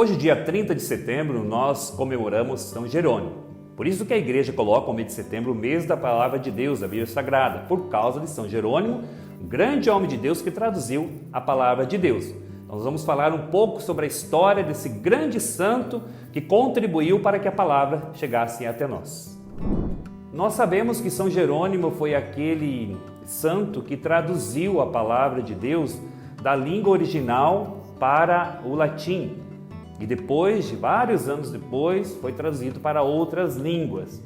Hoje, dia 30 de setembro, nós comemoramos São Jerônimo. Por isso que a igreja coloca o mês de setembro o mês da palavra de Deus, da Bíblia Sagrada, por causa de São Jerônimo, um grande homem de Deus que traduziu a palavra de Deus. Nós vamos falar um pouco sobre a história desse grande santo que contribuiu para que a palavra chegasse até nós. Nós sabemos que São Jerônimo foi aquele santo que traduziu a palavra de Deus da língua original para o latim. E depois, vários anos depois, foi traduzido para outras línguas.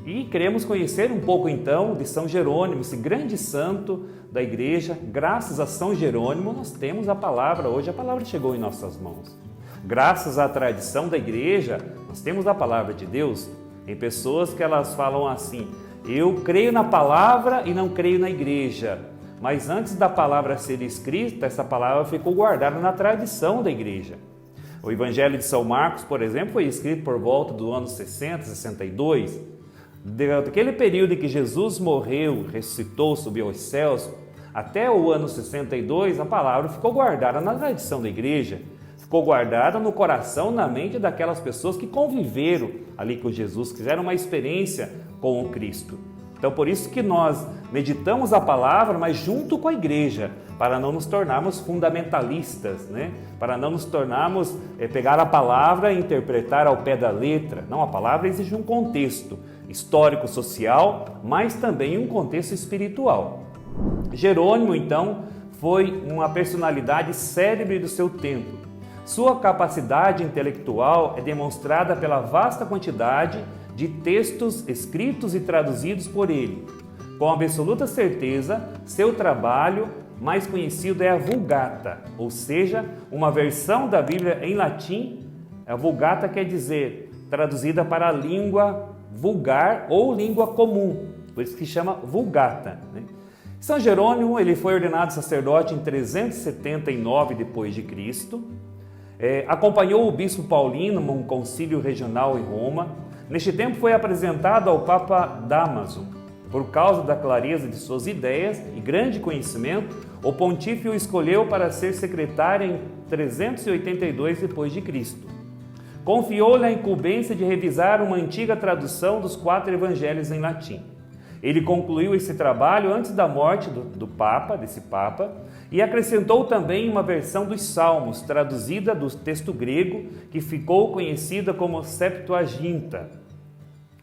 E queremos conhecer um pouco então de São Jerônimo, esse grande santo da igreja. Graças a São Jerônimo nós temos a palavra, hoje a palavra chegou em nossas mãos. Graças à tradição da igreja, nós temos a palavra de Deus. Tem pessoas que elas falam assim: eu creio na palavra e não creio na igreja. Mas antes da palavra ser escrita, essa palavra ficou guardada na tradição da igreja. O Evangelho de São Marcos, por exemplo, foi escrito por volta do ano 60, 62. Daquele período em que Jesus morreu, ressuscitou, subiu aos céus, até o ano 62, a palavra ficou guardada na tradição da igreja, ficou guardada no coração, na mente daquelas pessoas que conviveram ali com Jesus, que fizeram uma experiência com o Cristo. Então, por isso que nós meditamos a palavra, mas junto com a igreja, para não nos tornarmos fundamentalistas, né? Para não nos tornarmos, pegar a palavra e interpretar ao pé da letra. Não, a palavra exige um contexto histórico, social, mas também um contexto espiritual. Jerônimo, então, foi uma personalidade célebre do seu tempo. Sua capacidade intelectual é demonstrada pela vasta quantidade de textos escritos e traduzidos por ele. Com absoluta certeza, seu trabalho mais conhecido é a Vulgata, ou seja, uma versão da Bíblia em latim. A Vulgata quer dizer traduzida para a língua vulgar ou língua comum, por isso que chama Vulgata, né? São Jerônimo, ele foi ordenado sacerdote em 379 depois de Cristo. Acompanhou o bispo Paulino num concílio regional em Roma. Neste tempo foi apresentado ao Papa Dámaso. Por causa da clareza de suas ideias e grande conhecimento, o pontífice o escolheu para ser secretário em 382 depois de Cristo. Confiou-lhe a incumbência de revisar uma antiga tradução dos 4 evangelhos em latim. Ele concluiu esse trabalho antes da morte desse Papa, e acrescentou também uma versão dos Salmos, traduzida do texto grego, que ficou conhecida como Septuaginta.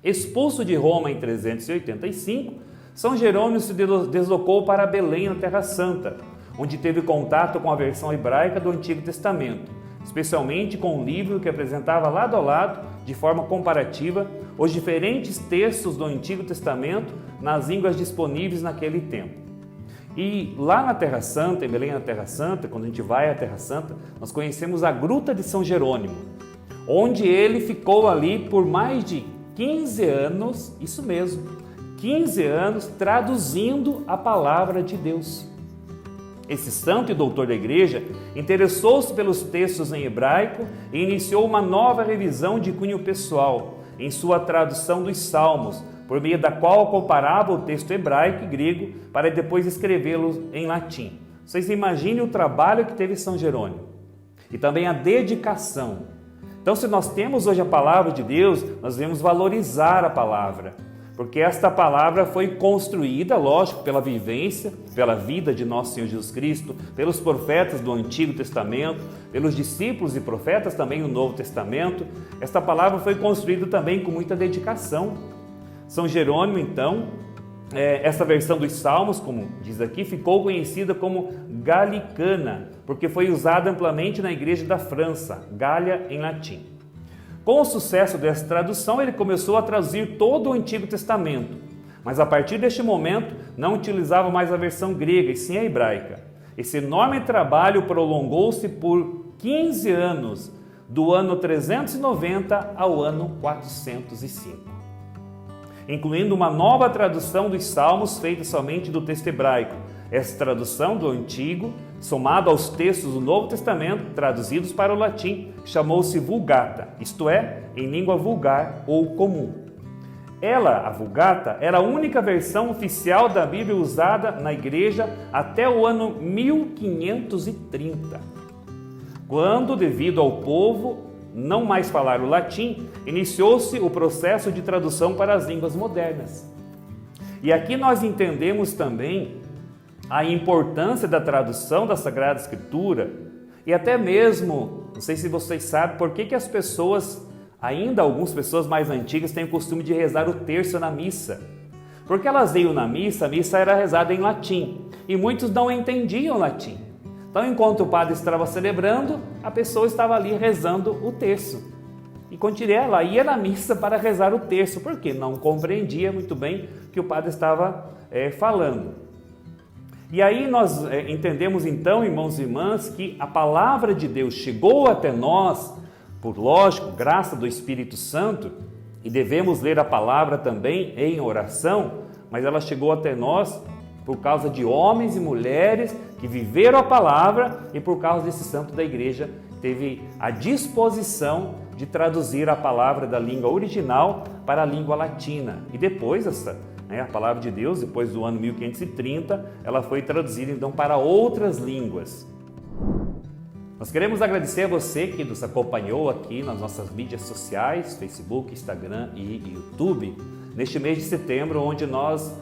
Expulso de Roma em 385, São Jerônimo se deslocou para Belém, na Terra Santa, onde teve contato com a versão hebraica do Antigo Testamento, especialmente com um livro que apresentava lado a lado, de forma comparativa, os diferentes textos do Antigo Testamento nas línguas disponíveis naquele tempo. E lá na Terra Santa, em Belém, na Terra Santa, quando a gente vai à Terra Santa, nós conhecemos a Gruta de São Jerônimo, onde ele ficou ali por mais de 15 anos, isso mesmo, 15 anos traduzindo a palavra de Deus. Esse santo e doutor da igreja interessou-se pelos textos em hebraico e iniciou uma nova revisão de cunho pessoal em sua tradução dos Salmos, por meio da qual comparava o texto hebraico e grego para depois escrevê-lo em latim. Vocês imaginem o trabalho que teve São Jerônimo e também a dedicação. Então, se nós temos hoje a palavra de Deus, nós devemos valorizar a palavra, porque esta palavra foi construída, lógico, pela vivência, pela vida de nosso Senhor Jesus Cristo, pelos profetas do Antigo Testamento, pelos discípulos e profetas também no Novo Testamento. Esta palavra foi construída também com muita dedicação. São Jerônimo, então, essa versão dos Salmos, como diz aqui, ficou conhecida como Galicana, porque foi usada amplamente na igreja da França, Gália em latim. Com o sucesso dessa tradução, ele começou a traduzir todo o Antigo Testamento, mas a partir deste momento não utilizava mais a versão grega, e sim a hebraica. Esse enorme trabalho prolongou-se por 15 anos, do ano 390 ao ano 405. Incluindo uma nova tradução dos Salmos feita somente do texto hebraico. Essa tradução do Antigo, somada aos textos do Novo Testamento, traduzidos para o latim, chamou-se Vulgata, isto é, em língua vulgar ou comum. A Vulgata, era a única versão oficial da Bíblia usada na igreja até o ano 1530, quando, devido ao povo não mais falar o latim, iniciou-se o processo de tradução para as línguas modernas. E aqui nós entendemos também a importância da tradução da Sagrada Escritura e até mesmo, não sei se vocês sabem, por que as pessoas, ainda algumas pessoas mais antigas, têm o costume de rezar o terço na missa. Porque elas iam na missa, a missa era rezada em latim e muitos não entendiam latim. Então, enquanto o padre estava celebrando, a pessoa estava ali rezando o terço. E continuava, ela ia na missa para rezar o terço, porque não compreendia muito bem o que o padre estava falando. E aí nós entendemos então, irmãos e irmãs, que a palavra de Deus chegou até nós, por lógico, graça do Espírito Santo, e devemos ler a palavra também em oração, mas ela chegou até nós por causa de homens e mulheres que viveram a palavra e por causa desse santo da igreja teve a disposição de traduzir a palavra da língua original para a língua latina. E depois a palavra de Deus, depois do ano 1530, ela foi traduzida então para outras línguas. Nós queremos agradecer a você que nos acompanhou aqui nas nossas mídias sociais, Facebook, Instagram e YouTube, neste mês de setembro, onde nós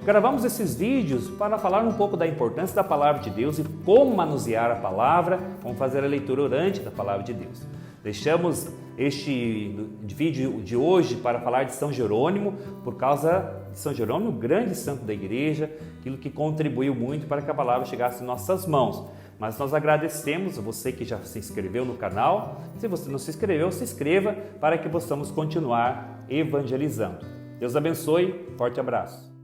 gravamos esses vídeos para falar um pouco da importância da palavra de Deus e como manusear a palavra, como fazer a leitura orante da palavra de Deus. Deixamos este vídeo de hoje para falar de São Jerônimo, por causa de São Jerônimo, grande santo da igreja, aquilo que contribuiu muito para que a palavra chegasse em nossas mãos. Mas nós agradecemos a você que já se inscreveu no canal. Se você não se inscreveu, se inscreva para que possamos continuar evangelizando. Deus abençoe, forte abraço.